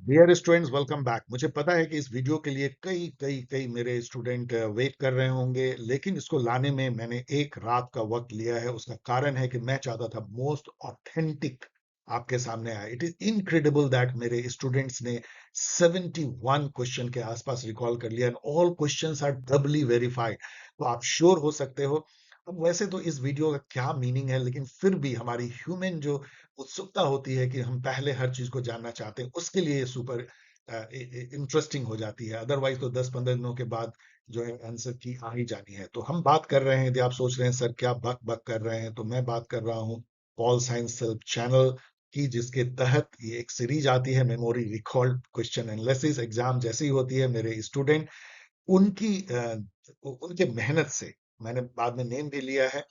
Dear students, welcome back. मुझे पता है कि इस वीडियो के लिए कई कई कई मेरे स्टूडेंट वेट कर रहे होंगे, लेकिन इसको लाने में मैंने एक रात का वक्त लिया है। उसका कारण है कि मैं चाहता था मोस्ट ऑथेंटिक आपके सामने आए। इट इज इनक्रेडिबल दैट मेरे स्टूडेंट्स ने 71 क्वेश्चन के आसपास रिकॉल कर लिया and all questions are doubly verified. तो आप श्योर हो सकते हो। अब वैसे तो इस वीडियो का क्या मीनिंग है, लेकिन फिर भी हमारी ह्यूमन जो उत्सुकता होती है कि हम पहले हर चीज को जानना चाहते हैं, उसके लिए सुपर इंटरेस्टिंग हो जाती है। अदरवाइज तो 10-15 दिनों के बाद जो है आंसर की आ ही जानी है। तो हम बात कर रहे हैं, यदि आप सोच रहे हैं सर क्या बक बक कर रहे हैं, तो मैं बात कर रहा हूँ पॉल साइंस सेल्फ चैनल की, जिसके तहत ये एक सीरीज आती है memory recalled question analysis. Exam जैसी होती है, मेरे स्टूडेंट उनकी उनके मेहनत से मैंने बाद में नेम भी लिया है।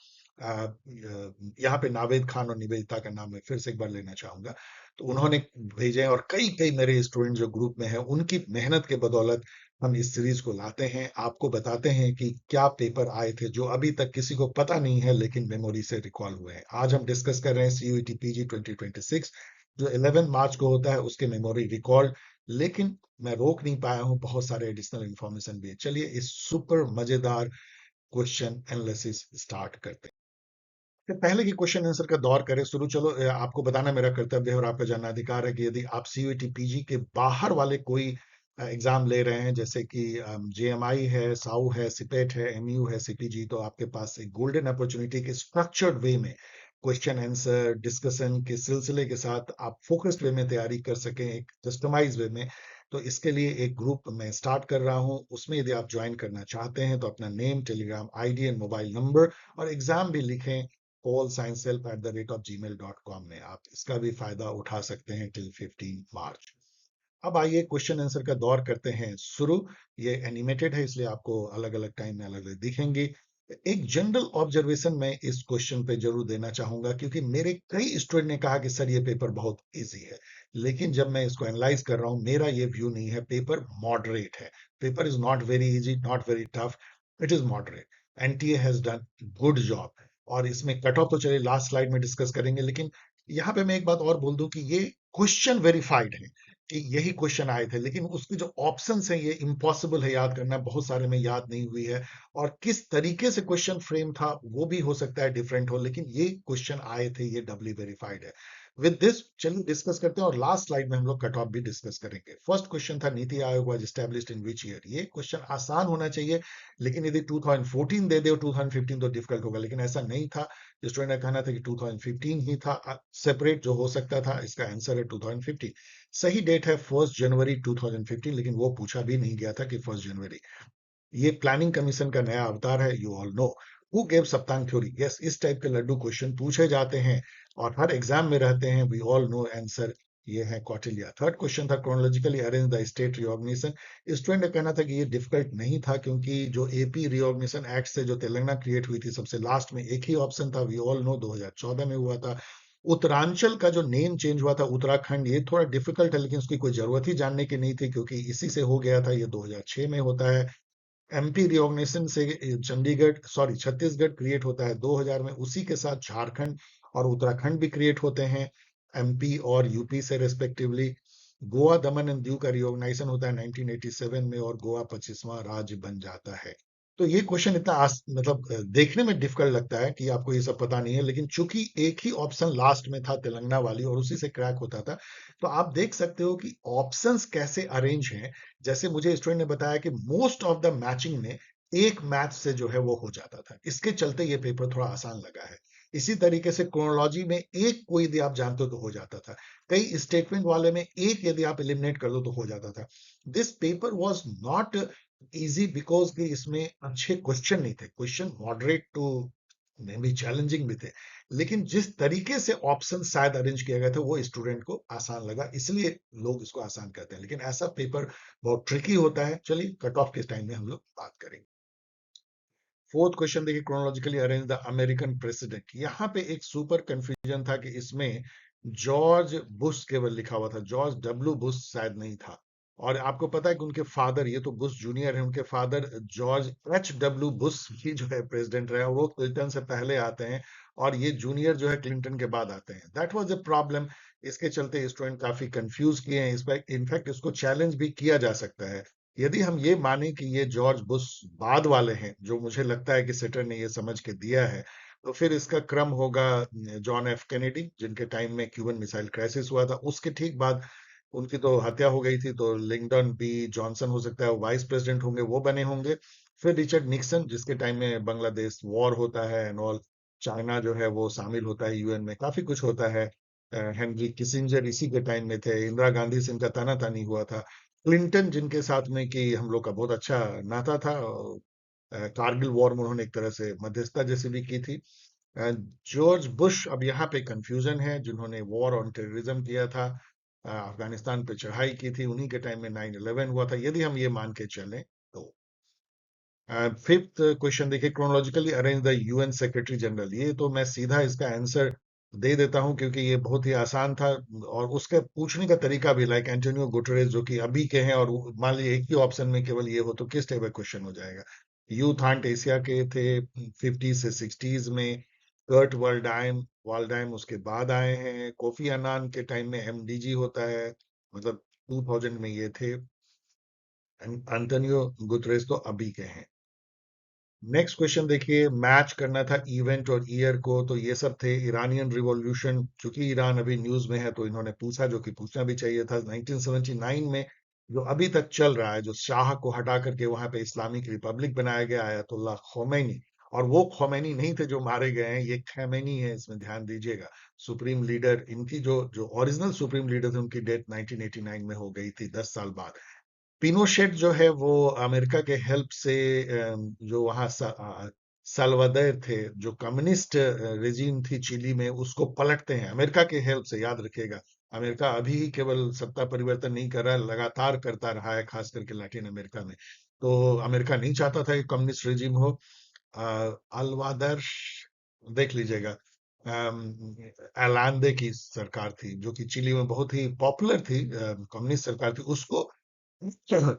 यहाँ पे नावेद खान और निवेदिता का नाम मैं फिर से एक बार लेना चाहूंगा। तो उन्होंने भेजे हैं, और कई कई मेरे स्टूडेंट जो ग्रुप में हैं, उनकी मेहनत के बदौलत हम इस सीरीज को लाते हैं, आपको बताते हैं कि क्या पेपर आए थे जो अभी तक किसी को पता नहीं है, लेकिन मेमोरी से रिकॉल हुए हैं। आज हम डिस्कस कर रहे हैं सीयूईटी पीजी 2026, जो 11 मार्च को होता है, उसके मेमोरी रिकॉल। लेकिन मैं रोक नहीं पाया हूं, बहुत सारे एडिशनल इंफॉर्मेशन भी है। चलिए इस सुपर मजेदार क्वेश्चन एनालिसिस स्टार्ट करते हैं। तो पहले की क्वेश्चन आंसर का दौर करें शुरू। चलो, आपको बताना मेरा कर्तव्य है और आपका जानना अधिकार है कि यदि आप सीयूईटी पीजी के बाहर वाले कोई एग्जाम ले रहे हैं, जैसे कि जेएमआई है, साउ है, सिपेट है, एमयू है, सीपीजी, तो आपके पास एक गोल्डन अपॉर्चुनिटी के स्ट्रक्चर्ड वे में क्वेश्चन आंसर डिस्कशन के सिलसिले के साथ आप फोकस्ड वे में तैयारी कर सकें, एक कस्टमाइज वे में। तो इसके लिए एक ग्रुप मैं स्टार्ट कर रहा हूं। उसमें यदि आप ज्वाइन करना चाहते हैं तो अपना name, Telegram ID and mobile number और एग्जाम भी लिखें paulsciencehelp@gmail.com में। आप इसका भी फायदा उठा सकते हैं टिल 15 मार्च। अब आइए क्वेश्चन आंसर का दौर करते हैं शुरू। ये एनिमेटेड है, इसलिए आपको अलग अलग टाइम में अलग अलग दिखेंगे। एक जनरल ऑब्जर्वेशन मैं इस क्वेश्चन पे जरूर देना चाहूंगा, क्योंकि मेरे कई स्टूडेंट ने कहा कि सर ये पेपर बहुत इजी है, लेकिन जब मैं इसको एनालाइज कर रहा हूं, मेरा ये व्यू नहीं है। पेपर मॉडरेट है। Paper is not very easy, not very tough, it is moderate. NTA has done good job. और इसमें कट ऑफ तो चलिए लास्ट स्लाइड में डिस्कस करेंगे, लेकिन यहाँ पे मैं एक बात और बोल दूं कि ये क्वेश्चन वेरीफाइड है कि यही क्वेश्चन आए थे, लेकिन उसके जो ऑप्शंस हैं ये इम्पॉसिबल है याद करना, बहुत सारे में याद नहीं हुई है। और किस तरीके से क्वेश्चन फ्रेम था वो भी हो सकता है डिफरेंट हो, लेकिन ये क्वेश्चन आए थे, ये डबली वेरीफाइड है। विद दिस चलिए डिस्कस करते हैं, और लास्ट स्लाइड में हम लोग कट ऑफ भी डिस्कस करेंगे। फर्स्ट क्वेश्चन था NITI Aayog was established in which year. ये क्वेश्चन आसान होना चाहिए, लेकिन यदि 2014 दे दे और 2015 तो डिफिकल्ट होगा, लेकिन ऐसा नहीं था। स्टूडेंट का कहना था कि 2015 ही था सेपरेट जो हो सकता था। इसका आंसर है 2015। सही डेट है 1 जनवरी 2015, लेकिन वो पूछा भी नहीं गया था कि 1 जनवरी। ये प्लानिंग कमीशन का नया अवतार है, you all know. Who gave Saptang theory. Yes, इस टाइप के लड्डू क्वेश्चन पूछे जाते हैं और हर एग्जाम में रहते हैं, वी ऑल नो आंसर। ये है कौटिल्य। थर्ड क्वेश्चन था chronologically arrange the state reorganisation. Student का कहना था कि ये डिफिकल्ट नहीं था, क्योंकि जो एपी रिऑर्गेनाइजेशन एक्ट से जो तेलंगाना क्रिएट हुई थी, सबसे लास्ट में एक ही ऑप्शन था, वी ऑल नो 2014 में हुआ था। उत्तरांचल का जो नेम चेंज हुआ था उत्तराखंड, ये थोड़ा डिफिकल्ट है, लेकिन उसकी कोई जरूरत ही जानने की नहीं थी, क्योंकि इसी से हो गया था। ये 2006 में होता है। एमपी रिऑर्गेनाइजेशन से चंडीगढ़ सॉरी छत्तीसगढ़ क्रिएट होता है 2000 में। उसी के साथ झारखंड और उत्तराखंड भी क्रिएट होते हैं, एमपी और यूपी से respectively. Goa, Daman and Diu का रिऑर्गेनाइजेशन होता है 1987 में, और गोवा 25वां राज्य बन जाता है। तो ये क्वेश्चन इतना मतलब देखने में डिफिकल्ट लगता है कि आपको ये सब पता नहीं है, लेकिन चूंकि एक ही ऑप्शन लास्ट में था तेलंगाना वाली, और उसी से क्रैक होता था, तो आप देख सकते हो कि ऑप्शंस कैसे अरेंज हैं। जैसे मुझे स्टूडेंट ने बताया कि मोस्ट ऑफ द मैचिंग में एक मैथ से जो है वो हो जाता था, इसके चलते ये पेपर थोड़ा आसान लगा है। इसी तरीके से क्रोनोलॉजी में एक कोई यदि आप जानते हो तो हो जाता था। कई स्टेटमेंट वाले में एक यदि आप एलिमिनेट कर दो तो हो जाता था। This paper was not easy because कि इसमें अच्छे क्वेश्चन नहीं थे। Question moderate to may be challenging भी थे, लेकिन जिस तरीके से ऑप्शन शायद अरेंज किया गया था वो स्टूडेंट को आसान लगा, इसलिए लोग इसको आसान कहते हैं। लेकिन ऐसा पेपर बहुत ट्रिकी होता है। चलिए कट ऑफ के टाइम में हम लोग बात करेंगे। फोर्थ क्वेश्चन देखिए, chronologically arrange the American president. यहाँ पे एक सुपर कंफ्यूजन था कि इसमें जॉर्ज बुश केवल लिखा हुआ था, जॉर्ज डब्ल्यू बुश शायद नहीं था। और आपको पता है कि उनके फादर, ये तो बुश जूनियर है, उनके फादर जॉर्ज H.W. बुश भी जो है प्रेसिडेंट रहे, और वो क्लिंटन से पहले आते हैं, और ये जूनियर जो है क्लिंटन के बाद आते हैं। That was a problem. इसके चलते स्टूडेंट काफी कंफ्यूज किए हैं। इस पर इनफैक्ट इसको चैलेंज भी किया जा सकता है। यदि हम ये माने कि ये जॉर्ज बुश बाद वाले हैं, जो मुझे लगता है कि सेटर ने ये समझ के दिया है, तो फिर इसका क्रम होगा जॉन एफ कैनेडी, जिनके टाइम में क्यूबन मिसाइल क्राइसिस हुआ था, उसके ठीक बाद उनकी तो हत्या हो गई थी, तो लिंकडन बी जॉनसन हो सकता है वाइस प्रेसिडेंट होंगे, वो बने होंगे। फिर रिचर्ड निक्सन, जिसके टाइम में बांग्लादेश वॉर होता है एंड ऑल, चाइना जो है वो शामिल होता है यूएन में, काफी कुछ होता है। हेनरी किसिंजर इसी के टाइम में थे। इंदिरा गांधी से इनका तानातानी हुआ था। क्लिंटन, जिनके साथ में कि हम लोग का बहुत अच्छा नाता था, कारगिल वॉर में उन्होंने एक तरह से मध्यस्थता जैसी भी की थी। जॉर्ज बुश, अब यहाँ पे कंफ्यूजन है, जिन्होंने वॉर ऑन टेररिज्म किया था, अफगानिस्तान पे चढ़ाई की थी, उन्हीं के टाइम में 9/11 हुआ था, यदि हम ये मान के चलें तो। फिफ्थ क्वेश्चन देखिए, chronologically arrange the UN secretary general. ये तो मैं सीधा इसका आंसर दे देता हूं, क्योंकि ये बहुत ही आसान था, और उसके पूछने का तरीका भी लाइक एंटोनियो गुटरेस, जो कि अभी के हैं, और मान लीजिए एक ही ऑप्शन में केवल ये हो तो किस टाइप का क्वेश्चन हो जाएगा। यूथ हंट एशिया के थे 50 से 60s में। कर्ट वाल्डाइम वाल्डाइम उसके बाद आए हैं। कोफी अनान के टाइम में एमडीजी होता है, मतलब 2000 में ये थे। एंटोनियो गुतरेस तो अभी के हैं। नेक्स्ट क्वेश्चन देखिए, मैच करना था इवेंट और ईयर को, तो ये सब थे ईरानियन रिवॉल्यूशन। चूंकि ईरान अभी न्यूज में है, तो इन्होंने पूछा, जो कि पूछना भी चाहिए था। 1979 में जो अभी तक चल रहा है, जो शाह को हटा करके वहां पे इस्लामिक रिपब्लिक बनाया गया, आयतुल्लाह खोमेनी। और वो खोमेनी नहीं थे जो मारे गए हैं, ये खैमेनी है, इसमें ध्यान दीजिएगा। सुप्रीम लीडर इनकी, जो जो ओरिजिनल सुप्रीम लीडर थे, उनकी डेथ 1989 में हो गई थी, 10 साल बाद। पिनोशेट जो है वो अमेरिका के हेल्प से, जो वहाँ साल्वादोर थे, जो कम्युनिस्ट रेजिम थी चिली में, उसको पलटते हैं अमेरिका के हेल्प से। याद रखिएगा, अमेरिका अभी ही केवल सत्ता परिवर्तन नहीं कर रहा है, लगातार करता रहा है, खास करके लैटिन अमेरिका में। तो अमेरिका नहीं चाहता था कि कम्युनिस्ट रेजिम हो। अल्वादर, देख लीजिएगा, अलांदे की सरकार थी, जो कि चिली में बहुत ही पॉपुलर थी, कम्युनिस्ट सरकार थी। उसको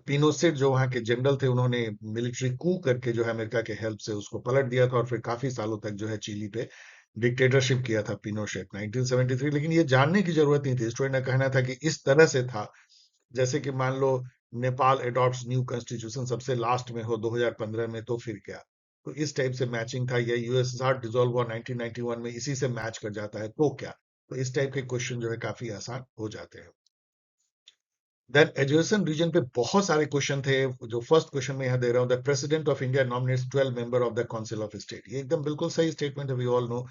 पिनोसेट, जो वहाँ के जनरल थे, उन्होंने मिलिट्री कू करके जो है अमेरिका के हेल्प से उसको पलट दिया था, और फिर काफी सालों तक जो है चिली पे डिक्टेटरशिप किया था पिनोशेट 1973। लेकिन ये जानने की जरूरत नहीं थी, स्टूडेंट ने कहना था कि इस तरह से था, जैसे कि मान लो नेपाल एडॉप्ट्स न्यू कॉन्स्टिट्यूशन सबसे लास्ट में हो 2015 में, तो फिर क्या। तो इस टाइप से मैचिंग था। या यूएसएसआर डिसॉल्व हुआ 1991 में, इसी से मैच कर जाता है, तो क्या। तो इस टाइप के क्वेश्चन जो है काफी आसान हो जाते हैं। देन एजुकेशन रीजन पे बहुत सारे क्वेश्चन थे। जो फर्स्ट क्वेश्चन में यहाँ दे रहा हूँ, the president of India nominates 12 member of the council of state. ये एकदम बिल्कुल सही स्टेटमेंट है, we all know.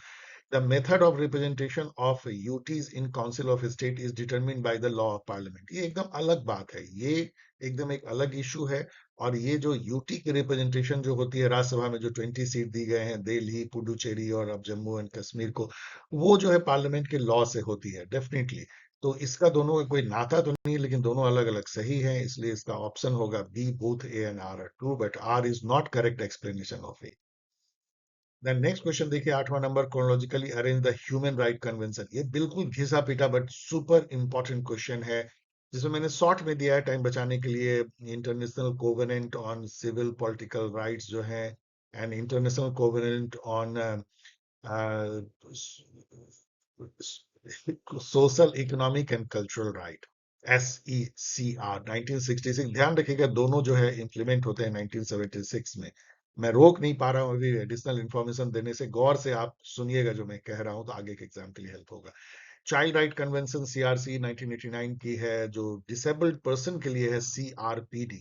The method of representation of UTs in council of state is determined by the law of parliament. ये एकदम अलग बात है, ये एकदम एक अलग इशू है। और ये जो यूटी की रिप्रेजेंटेशन जो होती है राज्यसभा में, जो 20 सीट दी गए हैं दिल्ली, पुडुचेरी और अब जम्मू एंड कश्मीर को, वो जो है पार्लियामेंट के लॉ से होती है डेफिनेटली। तो इसका दोनों का कोई नाता तो नहीं है, लेकिन दोनों अलग अलग सही है, इसलिए इसका ऑप्शन होगा B, both A and R are true, but R is not correct explanation of A. Then next question देखिए, 8वां number, chronologically arrange the human right convention. ये बिल्कुल घिसा पीटा बट सुपर इंपॉर्टेंट क्वेश्चन है, जिसमें मैंने शॉर्ट में दिया है टाइम बचाने के लिए। International covenant on civil political rights जो है, and international covenant on social economic and cultural right, SECR 1966। ध्यान रखिएगा, दोनों जो है इंप्लीमेंट होते हैं 1976 में। मैं रोक नहीं पा रहा हूं अभी एडिशनल इंफॉर्मेशन देने से, गौर से आप सुनिएगा जो मैं कह रहा हूं, तो आगे के एग्जाम के लिए हेल्प होगा। चाइल्ड राइट कन्वेंशन CRC 1989 की है, जो डिसेबल्ड पर्सन के लिए है CRPD,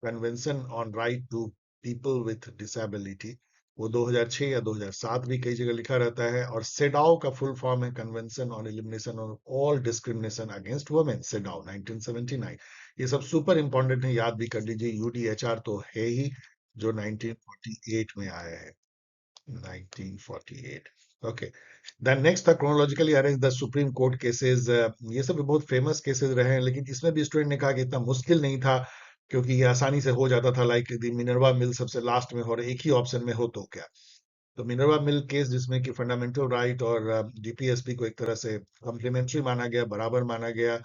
convention on right to people with disability. वो 2006 या 2007 भी कई जगह लिखा रहता है। और सेडाओ का फुल फॉर्म है convention on elimination of all discrimination against women, CEDAW 1979। ये सब सुपर इंपॉर्टेंट है, याद भी कर लीजिए। यूडीएचआर तो है ही, जो 1948 में आया है, 1948। ओके। देन नेक्स्ट था, chronologically arrange the supreme court cases. ये सब भी बहुत फेमस केसेस रहे हैं, लेकिन इसमें भी स्टूडेंट ने कहा कि इतना मुश्किल नहीं था, क्योंकि ये आसानी से हो जाता था। लाइक द मिनर्वा मिल सबसे लास्ट में हो, और एक ही ऑप्शन में हो तो क्या। तो मिनर्वा मिल केस, जिसमें कि फंडामेंटल राइट और डीपीएसपी को एक तरह से कॉम्प्लीमेंट्री माना गया, बराबर माना गया।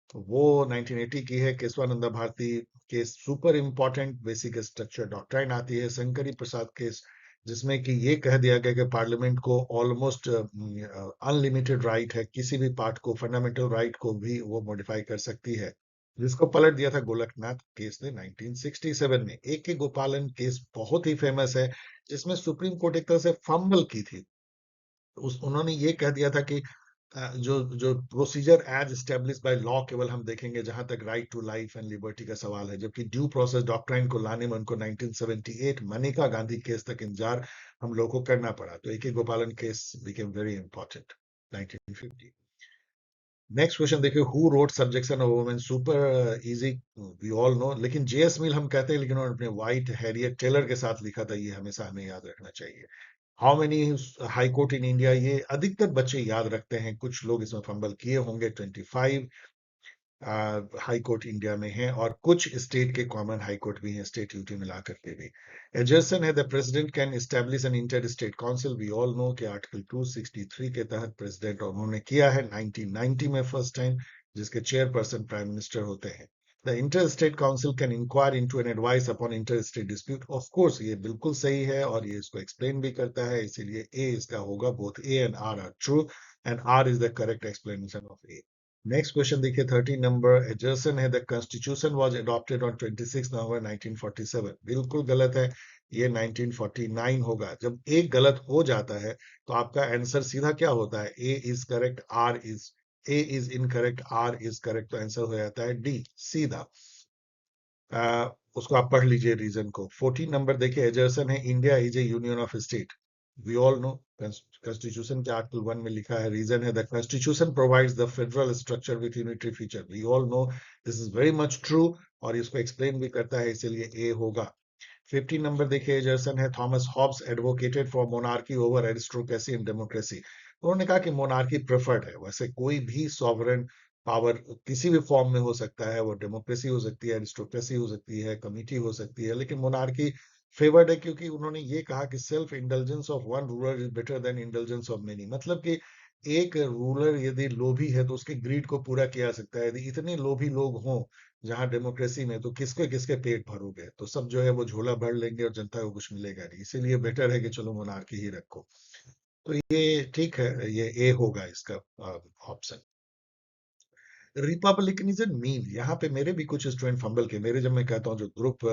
तो वो 1980 की है। Kesavananda Bharati case super important basic structure doctrine आती है। शंकरी प्रसाद केस, जिसमें कि ये कह दिया गया कि पार्लियामेंट को ऑलमोस्ट अनलिमिटेड राइट है, किसी भी पार्ट को, फंडामेंटल राइट को भी वो मॉडिफाई कर सकती है, जिसको पलट दिया था गोलकनाथ केस ने 1967 में। ए के गोपालन केस बहुत ही फेमस है, जिसमें सुप्रीम कोर्ट एक तरह से फंबल की थी। उस उन्होंने ये कह दिया था कि जो जो procedure as establish by law केवल हम देखेंगे जहां तक right to life and liberty का सवाल है, जबकि ड्यू प्रोसेस डॉक्ट्राइन को लाने में उनको 1978 मनिका गांधी केस तक इंतजार हम लोग को करना पड़ा। तो A K Gopalan case became very important 1950। Next question देखिए, who wrote subjection of women, super easy, we all know, लेकिन जेएस मिल हम कहते हैं, लेकिन उन्होंने अपने व्हाइट हैरियट टेलर के साथ लिखा था, ये हमेशा हमें याद रखना चाहिए। How many high court in India, ये अधिकतर बच्चे याद रखते हैं, कुछ लोग इसमें फंबल किए होंगे। 25 हाई कोर्ट इंडिया में है, और कुछ स्टेट के कॉमन हाई कोर्ट भी हैं, स्टेट यूटी मिला करके भी। एजर्सन है, the president can establish an inter state council, we all know कि आर्टिकल 263 के तहत प्रेसिडेंट, और उन्होंने किया है 1990 में फर्स्ट टाइम, जिसके चेयरपर्सन प्राइम मिनिस्टर होते हैं। The inter state council can inquire into and advise upon inter state dispute, of course ये बिल्कुल सही है, और ये इसको एक्सप्लेन भी करता है, इसीलिए ए इसका होगा। Both A and R true, and R is the correct explanation of A. Next question देखिए, 13 नंबर, एजर्सन है, the constitution was adopted on 26 November 1947, बिल्कुल गलत है, ये 1949 होगा। जब एक गलत हो जाता है तो आपका आंसर सीधा क्या होता है, A is correct, R is, A is incorrect, R is correct, तो आंसर हो जाता है डी सीधा। उसको आप पढ़ लीजिए रीजन को। 14 नंबर देखिए, एजर्सन है, India is a union of state, we all know, constitution के आर्टिकल 1 में लिखा है। रीजन है, the constitution provides the federal structure with unitary feature, we all know this is very much true, और इसको explain भी करता है, इसीलिए ए होगा। 15 नंबर देखिए, एजर्सन है, Thomas Hobbes advocated for monarchy over aristocracy and democracy, उन्होंने कहा कि मोनार्की प्रेफर्ड है, वैसे कोई भी सॉवरेन पावर किसी भी फॉर्म में हो सकता है, वो डेमोक्रेसी हो सकती है, एरिस्टोक्रेसी हो सकती है, कमिटी हो सकती है, लेकिन मोनार्की फेवर्ड है, क्योंकि उन्होंने ये कहा कि self indulgence of one ruler is better than indulgence of many, मतलब कि एक रूलर यदि लोभी है तो उसके ग्रीड को पूरा किया जा सकता है, यदि इतने लोभी लोग हों जहां डेमोक्रेसी में, तो किसके किसके पेट भरोगे, तो सब जो है वो झोला भर लेंगे और जनता को कुछ मिलेगा नहीं, इसीलिए बेटर है कि चलो मोनार्की ही रखो। तो ये ठीक है, ये ए होगा इसका ऑप्शन। रिपब्लिकनिज्म मीन, यहाँ पे मेरे भी कुछ स्टूडेंट फंबल के, मेरे जब मैं कहता हूँ जो ग्रुप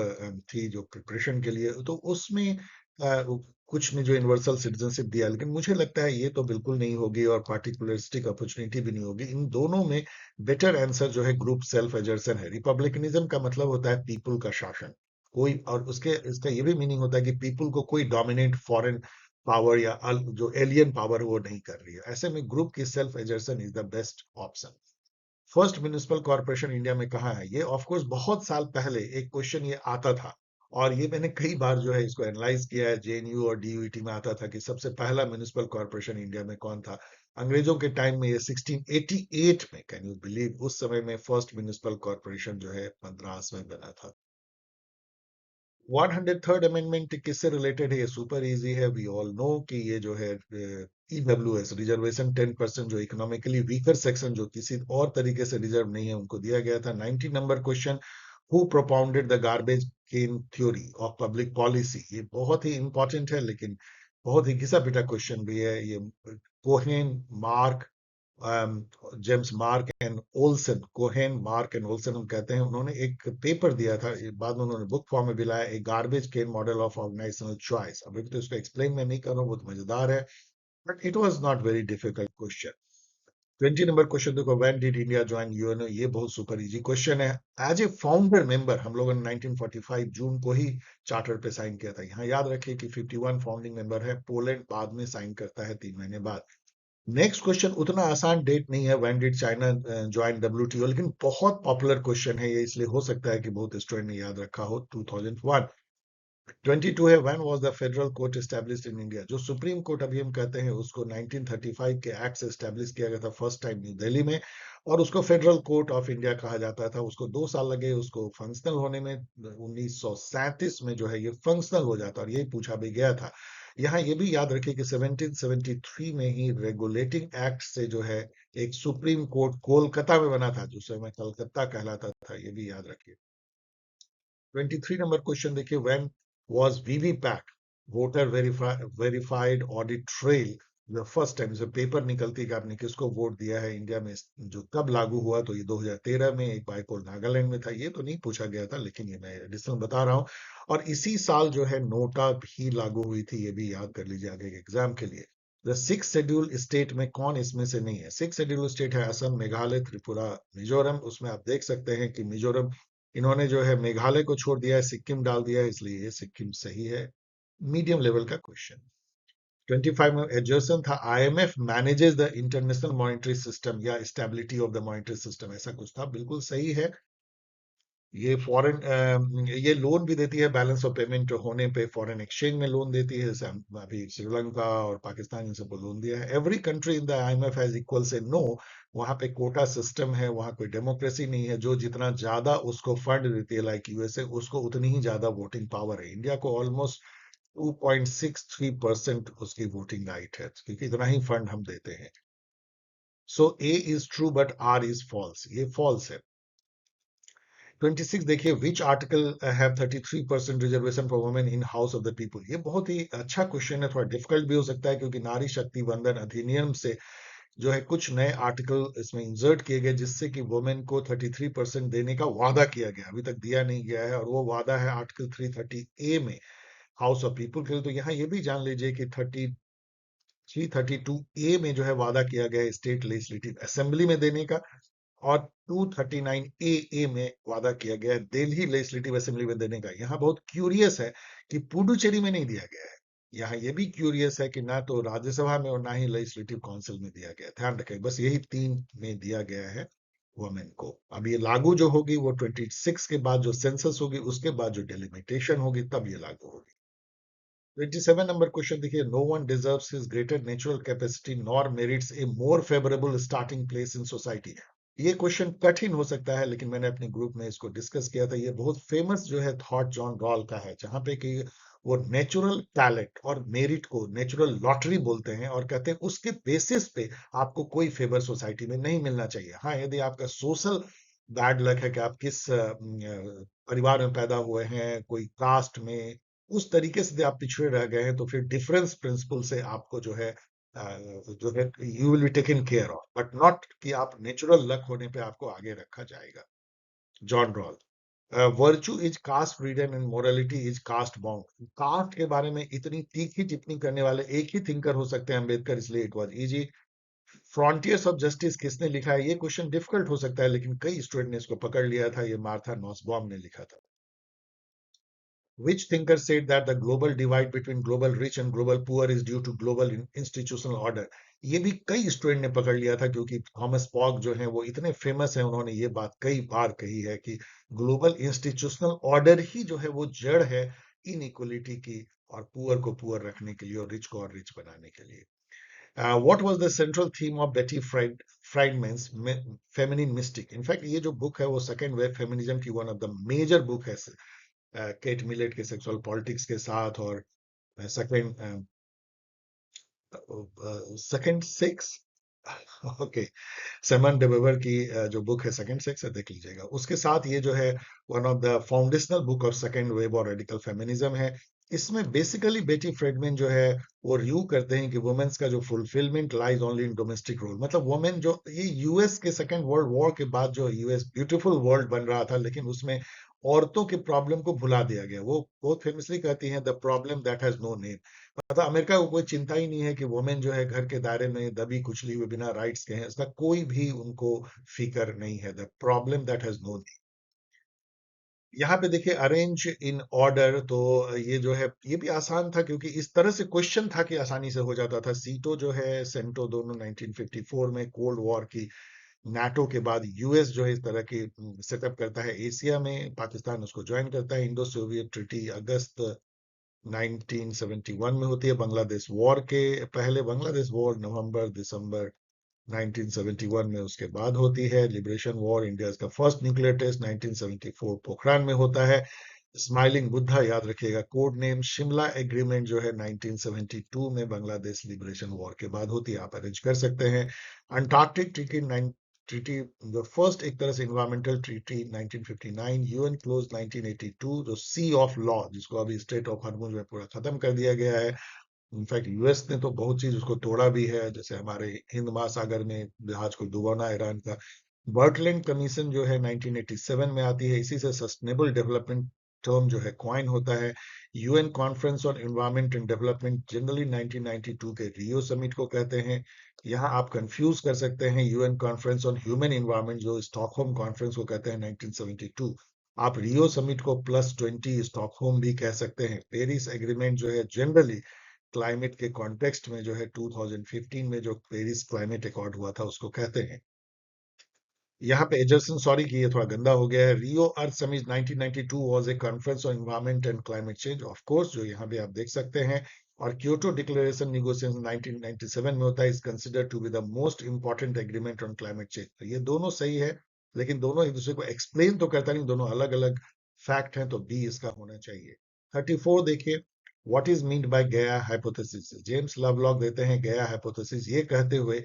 थी जो प्रिपरेशन के लिए, तो उसमें कुछ ने जो यूनिवर्सल सिटीजनशिप दिया, लेकिन मुझे लगता है ये तो बिल्कुल नहीं होगी, और पार्टिकुलरिस्टिक अपॉर्चुनिटी भी नहीं होगी। इन दोनों में बेटर आंसर जो है ग्रुप सेल्फ एजर्सन है। रिपब्लिकनिज्म का मतलब होता है पीपुल का शासन, कोई, और उसके इसका ये भी मीनिंग होता है कि पीपुल को कोई डोमिनेट फॉरेन पावर या जो एलियन पावर वो नहीं कर रही है, ऐसे में ग्रुप की self एजर्सन is the best option. First municipal corporation India में कहाँ है, ये ऑफ कोर्स बहुत साल पहले एक क्वेश्चन ये आता था, और ये मैंने कई बार जो है इसको एनालाइज किया है, जेएनयू और डीयूईटी में आता था कि सबसे पहला म्युनिसिपल कॉर्पोरेशन इंडिया में कौन था। अंग्रेजों के टाइम में ये 1688 में, कैन यू बिलीव, उस समय में फर्स्ट म्युनिसिपल कॉर्पोरेशन जो है मद्रास में बना था। 103rd अमेंडमेंट किससे रिलेटेड है, ये सुपर इजी है, वी ऑल नो कि ये जो है ईडब्ल्यूएस रिजर्वेशन 10% जो इकोनॉमिकली वीकर सेक्शन जो किसी और तरीके से रिजर्व नहीं है उनको दिया गया था। 90 number question, who propounded the garbage can theory of public policy, ये बहुत ही इंपॉर्टेंट है, लेकिन बहुत ही घिसा पिटा क्वेश्चन भी है ये। Cohen mark, James mark and Olsen, Cohen mark and Olsen हम कहते हैं, उन्होंने एक पेपर दिया था, बाद में उन्होंने बुक फॉर्म में भी लाया, एक garbage can model of organisational choice. अभी तो इसको एक्सप्लेन मैं नहीं कर रहा हूँ, बहुत मजेदार है, but it was not very difficult question. 20 number question देखो, when did India join UNO, ये बहुत सुपर इजी क्वेश्चन है। एज ए फाउंडर मेंबर हम लोगों ने 1945 जून को ही चार्टर पे साइन किया था। यहाँ याद रखिए कि 51 फाउंडिंग मेंबर है, पोलैंड बाद में साइन करता है 3 महीने बाद। नेक्स्ट क्वेश्चन उतना आसान डेट नहीं है, when did China join WTO, लेकिन बहुत पॉपुलर क्वेश्चन है ये, इसलिए हो सकता है कि बहुत स्टूडेंट ने याद रखा हो, 2001। 22 है, when was the federal court established in India, जो सुप्रीम कोर्ट अभी हम कहते हैं उसको 1935 के एक्ट से एस्टैब्लिश किया गया था फर्स्ट टाइम न्यू दिल्ली में, और उसको फेडरल कोर्ट ऑफ इंडिया कहा जाता था। उसको 2 साल लगे उसको फंक्शनल होने में, 1937 में जो है ये फंक्शनल हो जाता, और यही पूछा भी गया था यहाँ ये भी याद रखिए कि 1773 में ही रेगुलेटिंग एक्ट से जो है एक सुप्रीम कोर्ट कोलकाता में बना था, जो समय कलकत्ता कहलाता था, ये भी याद रखिए। 23 नंबर क्वेश्चन देखिए, when was VVPAT voter verified audit trail the first time, जब पेपर निकलती है कि आपने किसको वोट दिया है इंडिया में, जो कब लागू हुआ, तो ये 2013 में एक बाइपोल नागालैंड में था। ये तो नहीं पूछा गया था, लेकिन ये मैं एडिशनल बता रहा हूँ। और इसी साल जो है नोटा भी लागू हुई थी, ये भी याद कर लीजिए आगे के एग्जाम के लिए। द सिक्स शेड्यूल स्टेट में कौन इसमें से नहीं है? सिक्स शेड्यूल स्टेट है असम, मेघालय, त्रिपुरा, मिजोरम। उसमें आप देख सकते हैं कि मिजोरम, इन्होंने जो है मेघालय को छोड़ दिया है, सिक्किम डाल दिया है, इसलिए ये सिक्किम सही है। मीडियम लेवल का क्वेश्चन। 25 में एडजर्सन था, IMF manages the international monetary system या stability of the monetary system, ऐसा कुछ था, बिल्कुल सही है। ये फॉरेन, ये लोन भी देती है, बैलेंस ऑफ पेमेंट होने पे फॉरेन एक्सचेंज में लोन देती है, जैसे अभी श्रीलंका और पाकिस्तान इन सबको लोन दिया है। Every country in the IMF has equal से नो, वहां पे कोटा सिस्टम है, वहां कोई डेमोक्रेसी नहीं है। जो जितना ज्यादा उसको फंड देती है लाइक यूएसए, उसको उतनी ही ज्यादा वोटिंग पावर है। इंडिया को ऑलमोस्ट 2.63% उसकी वोटिंग राइट है, क्योंकि इतना ही फंड हम देते हैं। So A is true but R is false, ये फॉल्स है। 26 देखिए, which article have 33% reservation for women in house of the people. ये बहुत ही अच्छा क्वेश्चन है, थोड़ा डिफिकल्ट भी हो सकता है, क्योंकि नारी शक्ति वंदन अधिनियम से जो है कुछ नए आर्टिकल इसमें इंसर्ट किए गए, जिससे कि वुमेन को 33% देने का वादा किया गया, अभी तक दिया नहीं गया है। और वो वादा है आर्टिकल 330A में, हाउस ऑफ पीपल के लिए। तो यहाँ ये भी जान लीजिए कि 332A में जो है वादा किया गया है स्टेट लेजिस्लेटिव असेंबली में देने का, और 239AA में वादा किया गया है दिल्ली लेजिस्लेटिव असेंबली में देने का। यहाँ बहुत क्यूरियस है कि पुडुचेरी में नहीं दिया गया है। यहाँ ये भी क्यूरियस है कि ना तो राज्यसभा में और ना ही लेजिस्लेटिव काउंसिल में दिया गया है। ध्यान रखें, बस यही तीन में दिया गया है वुमेन को। अब ये लागू जो होगी वो 26 के बाद जो सेंसस होगी, उसके बाद जो डिलिमिटेशन होगी, तब ये लागू होगी। 27 नंबर क्वेश्चन देखिए, no one deserves his greater natural capacity nor merits a more favourable starting place in society. ये क्वेश्चन कठिन हो सकता है, लेकिन मैंने अपने ग्रुप में इसको डिस्कस किया था। ये बहुत फेमस जो है थॉट जॉन रॉल का है, जहां पे कि वो नेचुरल टैलेंट और मेरिट को नेचुरल लॉटरी बोलते हैं, और कहते हैं उसके बेसिस पे आपको कोई फेवर सोसाइटी में नहीं मिलना चाहिए। हाँ, यदि आपका सोशल बैड लक है कि आप किस परिवार में पैदा हुए हैं, कोई कास्ट में, उस तरीके से आप पिछड़े रह गए हैं, तो फिर डिफरेंस प्रिंसिपल से आपको जो है you will be taken care of, but not कि आप नेचुरल लक होने पे आपको आगे रखा जाएगा। John Rawls. Virtue is caste freedom and morality is caste bound. Caste के बारे में इतनी तीखी टिप्पणी करने वाले एक ही थिंकर हो सकते हैं, अंबेडकर, इसलिए it was easy. Frontiers of justice किसने लिखा है? ये क्वेश्चन डिफिकल्ट हो सकता है, लेकिन कई स्टूडेंट ने इसको पकड़ लिया था, ये मार्था नॉसबॉम ने लिखा था। Which thinker said that the global divide between global rich and global poor is due to global institutional order? ये भी कई स्टूडेंट ने पकड़ लिया था, क्योंकि थॉमस पॉग जो है वो इतने फेमस हैं, उन्होंने ये बात कई बार कही है कि ग्लोबल इंस्टीट्यूशनल ऑर्डर ही जो है वो जड़ है इनइक्वलिटी की, और पुअर को पुअर रखने के लिए और रिच को और रिच बनाने के लिए। What was the central theme of Betty Friedman's feminine mystic? In fact ये जो बुक है वो सेकेंड वेव फेमिनिज्म की one of the major book है, केट मिलेट के सेक्सुअल पॉलिटिक्स के साथ, और second second sex, okay, Simone de Beauvoir की जो बुक है सेकंड सेक्स है, देख लीजिएगा। उसके साथ ये जो है one of the foundational book of second wave और रेडिकल फेमिनिज्म है। इसमें बेसिकली बेटी फ्रेडमैन जो है वो रिव्यू करते हैं कि वुमेन्स का जो fulfilment lies only in domestic role, मतलब वुमेन जो, ये यूएस के सेकंड वर्ल्ड वॉर के बाद जो यूएस ब्यूटीफुल वर्ल्ड बन रहा था, लेकिन उसमें औरतों के प्रॉब्लम को भुला दिया गया। वो बहुत फेमसली कहती हैं, the problem that has no name. मतलब अमेरिका को कोई चिंता ही नहीं है कि वुमेन जो है घर के दायरे में दबी कुचली हुई बिना राइट्स के हैं, इसका कोई भी उनको फिक्र नहीं है। The problem that has no. यहाँ पे देखिए, अरेंज इन ऑर्डर, तो ये जो है ये भी आसान था, क्योंकि इस तरह से क्वेश्चन था कि आसानी से हो जाता था। सीटो जो है सेंटो दोनों 1954 में कोल्ड वॉर की नाटो के बाद यूएस जो है इस तरह की सेटअप करता है एशिया में, पाकिस्तान उसको ज्वाइन करता है। इंडो सोवियत ट्रीटी अगस्त 1971 में होती है, बांग्लादेश वॉर के पहले। बांग्लादेश वॉर नवंबर दिसंबर 1971 में उसके बाद होती है। लिबरेशन वॉर, इंडिया का फर्स्ट न्यूक्लियर टेस्ट 1974 पोखरान में होता है। स्माइलिंग बुद्धा याद रखिएगा कोड नेम। शिमला एग्रीमेंट जो है 1972 में बांग्लादेश लिबरेशन वॉर के बाद होती है, आप अरेंज कर सकते हैं। अंटार्कटिक ट्रीटी द फर्स्ट एक तरह से इन्वायरमेंटल ट्रीटी 1959, यूएन क्लोज 1982, जो सी ऑफ लॉ जिसको अभी स्टेट ऑफ हॉर्मुज में पूरा खत्म कर दिया गया है। इनफैक्ट यूएस ने तो बहुत चीज उसको तोड़ा भी है, जैसे हमारे हिंद महासागर में जहाज को डुबाना ईरान का। बर्टलैंड कमीशन जो है 1987 में आती है, इसी से सस्टेनेबल डेवलपमेंट टर्म जो है क्वाइन होता है। UN conference on environment and development generally 1992 के रियो समिट को कहते हैं। यहाँ आप कंफ्यूज कर सकते हैं UN conference on human environment जो स्टॉकहोम कॉन्फ्रेंस को कहते हैं 1972। आप रियो समिट को +20 स्टॉकहोम भी कह सकते हैं। पेरिस एग्रीमेंट जो है जनरली क्लाइमेट के कॉन्टेक्स्ट में जो है 2015 में जो पेरिस क्लाइमेट अकॉर्ड हुआ था उसको कहते हैं। यहाँ पे एजर्सन, सॉरी कि ये थोड़ा गंदा हो गया है। Rio Earth summit 1992 was a conference on environment and climate change, of course, जो यहाँ पे आप देख सकते हैं। और क्योटो डिक्लेरेशन निगोशिएशन 1997 में होता है, is considered to be the most important agreement on climate change. तो ये दोनों सही है, लेकिन दोनों एक दूसरे को एक्सप्लेन तो करता नहीं, दोनों अलग अलग फैक्ट हैं, तो बी इसका होना चाहिए। 34 देखिए, व्हाट इज मीन्ड बाय गया हाइपोथेसिस। जेम्स लवलॉक देते हैं गया हाइपोथेसिस ये कहते हुए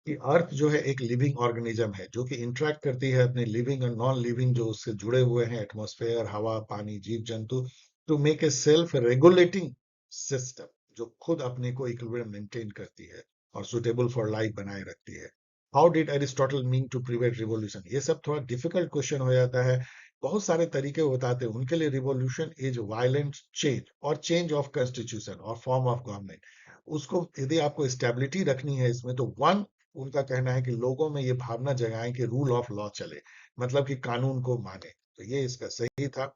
कि अर्थ जो है एक लिविंग ऑर्गेनिज्म है जो कि इंटरेक्ट करती है अपने लिविंग और नॉन लिविंग जो उससे जुड़े हुए हैं, एटमॉस्फेयर, हवा, पानी, जीव जंतु, to make a self regulating system जो खुद अपने को इक्विलिब्रियम मेंटेन करती है और सुटेबल फॉर लाइफ बनाए रखती है। How did Aristotle mean to prevent revolution, ये सब थोड़ा डिफिकल्ट क्वेश्चन हो जाता है। बहुत सारे तरीके बताते हैं उनके लिए। रिवॉल्यूशन इज वायलेंट चेंज और चेंज ऑफ कॉन्स्टिट्यूशन और फॉर्म ऑफ गवर्नमेंट। उसको यदि आपको स्टेबिलिटी रखनी है इसमें, तो वन, उनका कहना है कि लोगों में ये भावना जगाएं कि रूल ऑफ लॉ चले, मतलब कि कानून को माने। तो ये इसका सही था।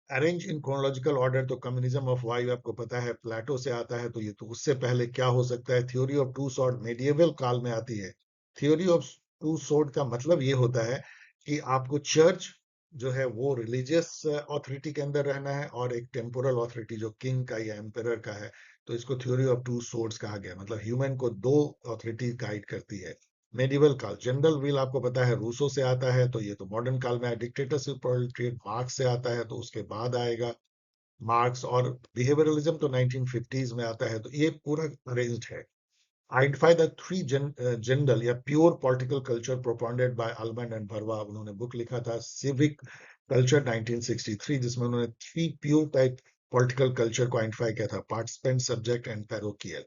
अरेंज इन क्रोनोलॉजिकल ऑर्डर, तो कम्युनिज्म ऑफ वायु आपको पता है प्लेटो से आता है, तो ये तो उससे पहले क्या हो सकता है। Theory of two sword medieval काल में आती है। थ्योरी ऑफ टू सॉर्ड का मतलब ये होता है कि आपको चर्च जो है वो रिलीजियस ऑथोरिटी के अंदर रहना है और एक टेम्पोरल ऑथोरिटी जो किंग का या एम्परर का है। तो इसको थ्योरी ऑफ टू सोर्ड्स कहा गया, मतलब ह्यूमन को दो ऑथोरिटी गाइड करती है। मेडिवल काल, जनरल विल आपको पता है रूसो से आता है, तो ये तो मॉडर्न काल में। डिक्टेटरशिप प्रोलेटरिएट मार्क्स से आता है, तो उसके बाद आएगा मार्क्स। और बिहेवियरलिज्म तो 1950s में आता है, तो ये पूरा अरेंज्ड है। आइडेंटिफाई द थ्री जनरल या pure political culture propagated by Albert and Verba, उन्होंने बुक लिखा था सिविक कल्चर 1963, जिसमें उन्होंने three pure type political culture को आइडेंटिफाई किया था, पार्टिसिपेंट, सब्जेक्ट एंड पैरोकियल।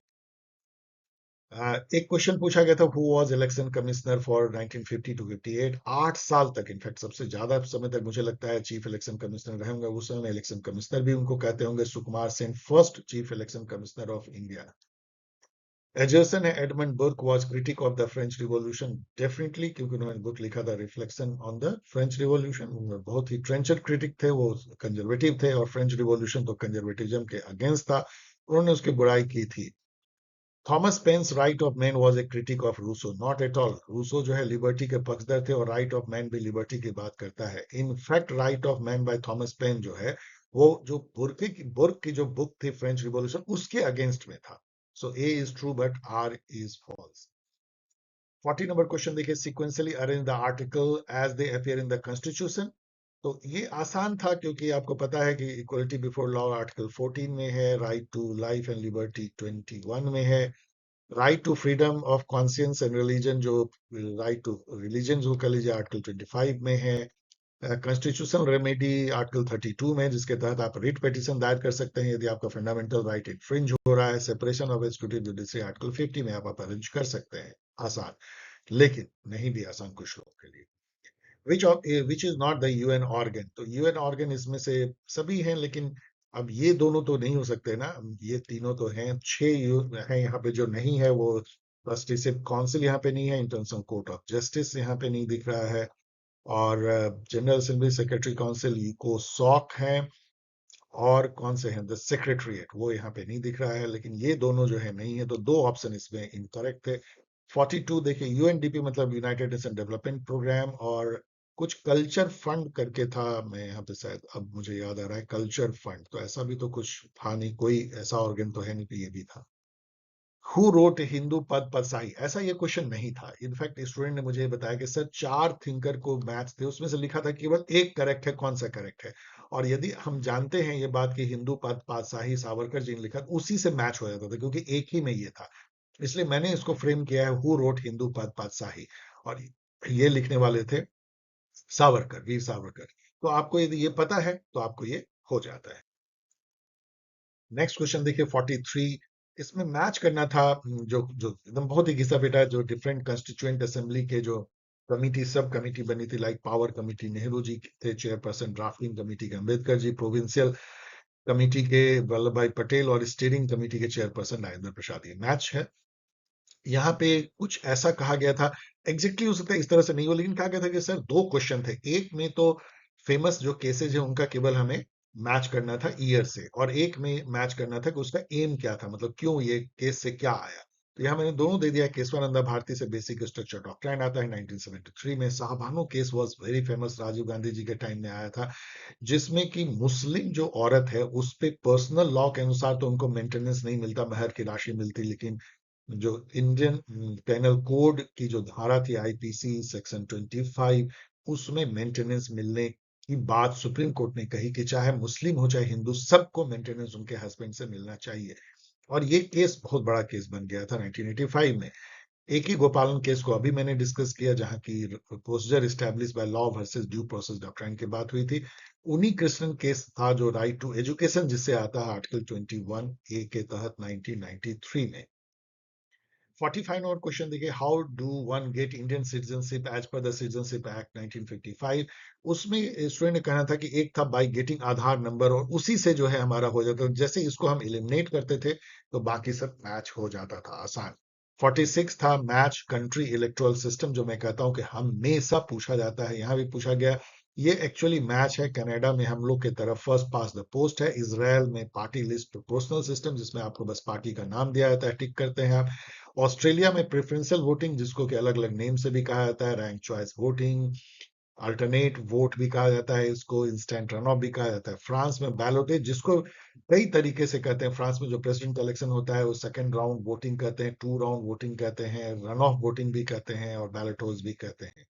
एक क्वेश्चन पूछा गया था, who was election commissioner for 1950 to 58, 8 साल तक, इनफैक्ट सबसे ज्यादा समय तक मुझे लगता है चीफ इलेक्शन कमिश्नर रहे होंगे उस समय। इलेक्शन कमिश्नर भी उनको कहते होंगे, Sukumar Sen, first chief election commissioner of India. एजर्सन है Edmund Burke was critic of the French revolution, definitely, क्योंकि उन्होंने बुक लिखा था reflection on the French revolution. बहुत ही ट्रेंचर क्रिटिक थे वो, कंजर्वेटिव थे, और फ्रेंच रिवॉल्यूशन तो कंजर्वेटिज्म के अगेंस्ट था, उन्होंने उसकी बुराई की थी। Thomas Paine's right of man was a critic of Rousseau, not at all. Rousseau जो है लिबर्टी के पक्षधर थे, और राइट ऑफ मैन भी लिबर्टी की बात करता है। In fact right of man by Thomas pen जो है वो जो बुर्क की जो बुक थी फ्रेंच रिवॉल्यूशन उसके अगेंस्ट में था। So A is true but R is false. 40 number question देखिए, sequentially arrange the article as they appear in the constitution. तो ये आसान था, क्योंकि आपको पता है कि इक्वलिटी बिफोर लॉ आर्टिकल 14 में है, right to life and liberty 21 में है, right to freedom of conscience and religion जो राइट टू रिलीजन जो कह लीजिए आर्टिकल 25 में है। कॉन्स्टिट्यूशनल रेमेडी आर्टिकल 32 में, जिसके तहत आप रिट पिटीशन दायर कर सकते हैं यदि आपका फंडामेंटल राइट इन्फ्रिंज हो रहा है। Separation of executive judiciary article 50 में आप अरेंज कर सकते हैं। आसान, लेकिन नहीं भी आसान कुछ लोगों के लिए। Which is not the UN organ, तो यूएन ऑर्गन इसमें से सभी हैं, लेकिन अब ये दोनों तो नहीं हो सकते ना, ये तीनों तो हैं। 6 हैं यहाँ पे, जो नहीं है वो ट्रस्टीशिप काउंसिल यहाँ पे नहीं है, इंटरनेशनल कोर्ट ऑफ जस्टिस यहाँ पे नहीं दिख रहा है, और जनरल असेंबली सेक्रेटरी काउंसिल को सॉक है, और कौन से हैं, द सेक्रेटरीट, वो यहाँ पे नहीं दिख रहा है। लेकिन ये दोनों जो है नहीं है, तो दो ऑप्शन इसमें इनकरेक्ट थे। 42 देखिए, यूएनडीपी मतलब यूनाइटेड नेशन डेवलपमेंट प्रोग्राम, और कुछ कल्चर फंड करके था, मैं यहाँ पे शायद अब मुझे याद आ रहा है, कल्चर फंड, तो ऐसा भी तो कुछ था नहीं, कोई ऐसा ऑर्गन तो है नहीं कि ये भी था। हु रोट हिंदू पद परसाई, ऐसा ये क्वेश्चन नहीं था। इनफैक्ट स्टूडेंट ने मुझे बताया कि सर 4 थिंकर को मैच थे, उसमें से लिखा था केवल एक करेक्ट है, कौन सा करेक्ट है? और यदि हम जानते हैं ये बात कि हिंदू पद पातशाही सावरकर जी ने लिखा, उसी से मैच हो जाता था क्योंकि एक ही में ये था। इसलिए मैंने इसको फ्रेम किया है हु रोट हिंदू पद पातशाही, और ये लिखने वाले थे सावरकर, वीर सावरकर। तो आपको यदि ये पता है तो आपको ये हो जाता है। नेक्स्ट क्वेश्चन देखिए 43। इसमें मैच करना था जो जो एकदम बहुत ही घिसा पिटा जो डिफरेंट कंस्टिट्यूएंट असेंबली के जो कमिटी, सब कमिटी बनी थी, like power committee Nehru ji थे चेयरपर्सन, ड्राफ्टिंग कमिटी के अंबेडकर जी, प्रोविंशियल कमिटी के वल्लभ भाई पटेल, और स्टीयरिंग कमिटी के चेयरपर्सन राजेंद्र प्रसाद। ये मैच है। यहाँ पे कुछ ऐसा कहा गया था, एग्जैक्टली हो सकता है इस तरह से नहीं हो, लेकिन कहा गया था कि सर दो क्वेश्चन थे, एक में तो फेमस जो केसेज है उनका केवल हमें मैच करना था ईयर से, और एक में मैच करना था कि उसका एम क्या था, मतलब क्यों ये केस से क्या आया। तो यहाँ मैंने दोनों दे दिया। केशवानंदा भारती से बेसिक स्ट्रक्चर डॉक्ट्राइन आता है 1973 में। Shah Bano case was very famous, Rajiv Gandhi ji के टाइम में आया था, जिसमें कि मुस्लिम जो औरत है उस पे पर्सनल लॉ के अनुसार तो उनको मेंटेनेंस नहीं मिलता, महर की राशि मिलती, लेकिन जो इंडियन पेनल कोड की जो धारा थी आईपीसी सेक्शन 25, उसमें मेंटेनेंस मिलने की बात सुप्रीम कोर्ट ने कही कि चाहे मुस्लिम हो चाहे हिंदू, सबको मेंटेनेंस उनके हस्बैंड से मिलना चाहिए। और ये केस बहुत बड़ा केस बन गया था 1985 में। एक ही गोपालन केस को अभी मैंने डिस्कस किया, जहां की procedure establish by law versus due process doctrine की बात हुई थी। उन्हीं कृष्णन केस था जो राइट टू एजुकेशन जिससे आता है आर्टिकल 21A के तहत 1993 में। 45 नंबर क्वेश्चन देखिए, how do one get Indian citizenship as per the citizenship act 1955। उसमें स्टूडेंट ने कहना था कि एक था बाय गेटिंग आधार नंबर, और उसी से जो है हमारा हो जाता था, जैसे इसको हम एलिमिनेट करते थे तो बाकी सब मैच हो जाता था, आसान। 46 था मैच कंट्री इलेक्टोरल सिस्टम, जो मैं कहता हूं कि हमेशा पूछा जाता है, यहां भी पूछा गया। ये एक्चुअली मैच है, कनाडा में हम लोग की तरफ फर्स्ट पास द पोस्ट है, इसराइल में पार्टी लिस्ट प्रोपोर्शनल सिस्टम जिसमें आपको बस पार्टी का नाम दिया जाता है, टिक करते हैं आप। ऑस्ट्रेलिया में प्रेफरेंशियल वोटिंग, जिसको कि अलग अलग नेम से भी कहा जाता है, rank choice voting, alternate vote भी कहा जाता है, इसको इंस्टेंट रन ऑफ भी कहा जाता है। फ्रांस में बैलोटेज, जिसको कई तरीके से कहते हैं, फ्रांस में जो प्रेसिडेंट का इलेक्शन होता है वो सेकंड राउंड वोटिंग कहते हैं, टू राउंड वोटिंग कहते हैं, रन ऑफ वोटिंग भी कहते हैं, और बैलोटोज भी कहते हैं।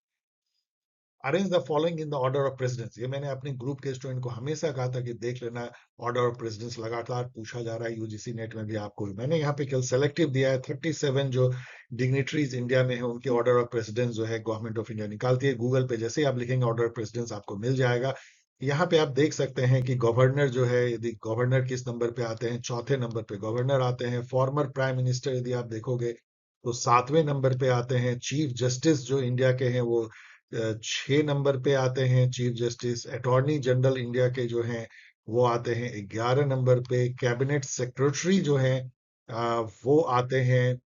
Arrange the following in the order of precedence, ये मैंने अपने ग्रुप के स्टूडेंट को हमेशा कहा था कि देख लेना, ऑर्डर ऑफ प्रेसिडेंस लगातार पूछा जा रहा है, यूजीसी नेट में भी आपको मैंने यहाँ पे केवल सेलेक्टिव दिया है। 37 जो डिग्निटरीज इंडिया में है उनके ऑर्डर ऑफ प्रेसिडेंस जो है गवर्नमेंट ऑफ इंडिया निकालती है। गूगल पे जैसे ही आप लिखेंगे ऑर्डर ऑफ प्रेसिडेंस आपको मिल जाएगा। यहाँ पे आप देख सकते हैं कि गवर्नर जो है, यदि गवर्नर किस नंबर पे आते हैं, चौथे नंबर पे गवर्नर आते हैं। फॉर्मर प्राइम मिनिस्टर यदि आप देखोगे तो 7वें नंबर पे आते हैं। चीफ जस्टिस जो इंडिया के हैं वो 6 नंबर पे आते हैं chief justice. Attorney general India के जो हैं वो आते हैं 11 नंबर पे। कैबिनेट सेक्रेटरी जो है वो आते हैं,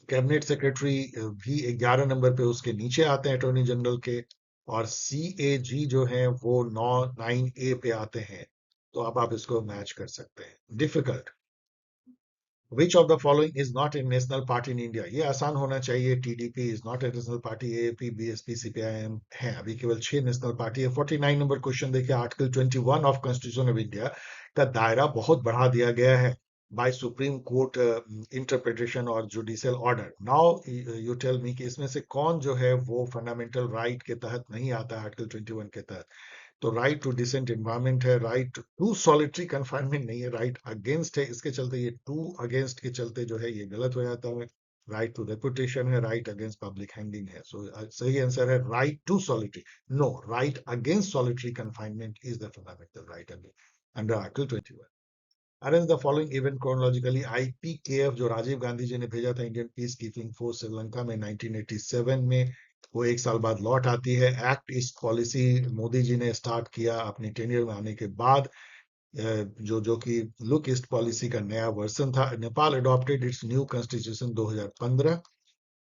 कैबिनेट सेक्रेटरी भी 11 नंबर पे उसके नीचे आते हैं अटॉर्नी जनरल के। और CAG जो है वो 9A पे आते हैं। तो अब आप इसको मैच कर सकते हैं। Difficult, which of the following is not a national party in India, ये आसान होना चाहिए। TDP is not a national party, AAP, BSP, CPIM है अभी केवल 6 नेशनल पार्टी है। 49 नंबर क्वेश्चन देखिए, article 21 of constitution of India का दायरा बहुत बढ़ा दिया गया है बाय सुप्रीम कोर्ट इंटरप्रिटेशन और judicial order. Now you tell me कि इसमें से कौन जो है वो फंडामेंटल राइट के तहत नहीं आता है, आर्टिकल 21 के तहत। तो राइट टू डिसेंट एनवायरमेंट है, राइट टू सॉलिटरी कन्फाइनमेंट नहीं है, राइट अगेंस्ट है, इसके चलते ये टू अगेंस्ट के चलते जो है ये गलत हो जाता है। राइट टू रेपुटेशन है, राइट अगेंस्ट पब्लिक हैंगिंग है। सो सही आंसर है right to solitary. No, right against solitary confinement is the fundamental right under article 21। Arrange the following event chronologically. IPKF जो राजीव गांधी जी ने भेजा था, Indian peace keeping force Sri Lanka में 1987 में, वो एक साल बाद लौट आती है। Act east policy Modi ji ने स्टार्ट किया अपनी टेन्योर में आने के बाद, जो जो कि लुक ईस्ट पॉलिसी का नया वर्जन था। Nepal adopted it's new constitution 2015।